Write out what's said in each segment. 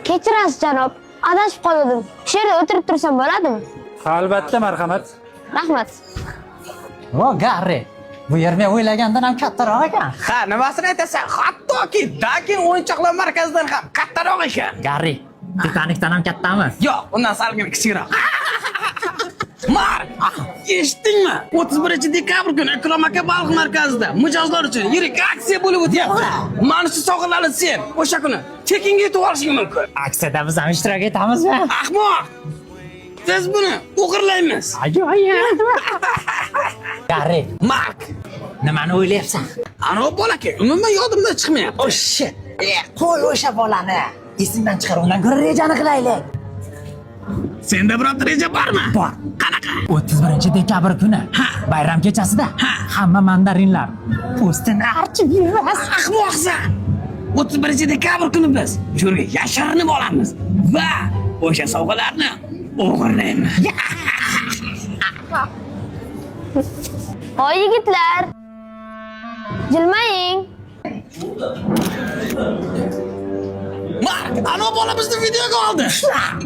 Kechirasiz janob. Adashib qoldim. Shu yerda o'tirib tursam bo'ladimi? Albatta, marhamat. Rahmat. Vo, Garri. Bu yer men o'ylagandan ham kattaroq ekan. Ha, nimasini aytasan? Hattoki Dakin o'yinchoqlar markazidan ham kattaroq ekan. Garri, Titanikdan ham kattami? Yo'q, undan salgina kichikroq. Mark, eshitdingmi? 31-dekabr kuni Akrom aka baliq markazida mijozlar uchun yirik aksiya bo'lib o'tyapti. Mana shu sovg'alarni sen o'sha kuni tekinga yutib olishing mumkin. Aksiyada biz ham ishtirok etamizmi? Ahmoq! Biz buni o'g'irlaymiz. Ajoyib. Garri, Mark, nimani o'ylayapsan? ana bolaki, umuman yodimdan chiqmayapti. Oh shit. Qo'y o'sha bolani. Esingdan chiqar, undan ko'ra rejani qilaylik. Senda birorta reja bormi? Bor. Qanaqa? 31-dekabr kuni bayram kechasida hamma mandarinlar postini archib yurmas. Ahmoqsan. 31-dekabr kuni biz cho'rga yashirinib olamiz va o'sha sovg'alarni o'g'irlaymiz. Hoy yigitlar. Jilmaying. Mark, ana bola bizni videoga oldi.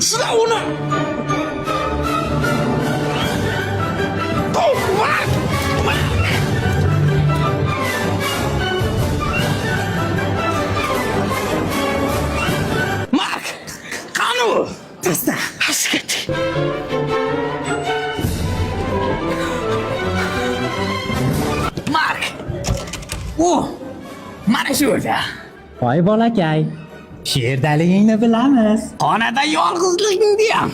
Shuna uni. Mark! Mark! Qani? Tasta. Haskat. Mark! Mana shu yerda. Voy bolakay. Sherdaligingni bilamiz. Xonada yolg'izligingni ham.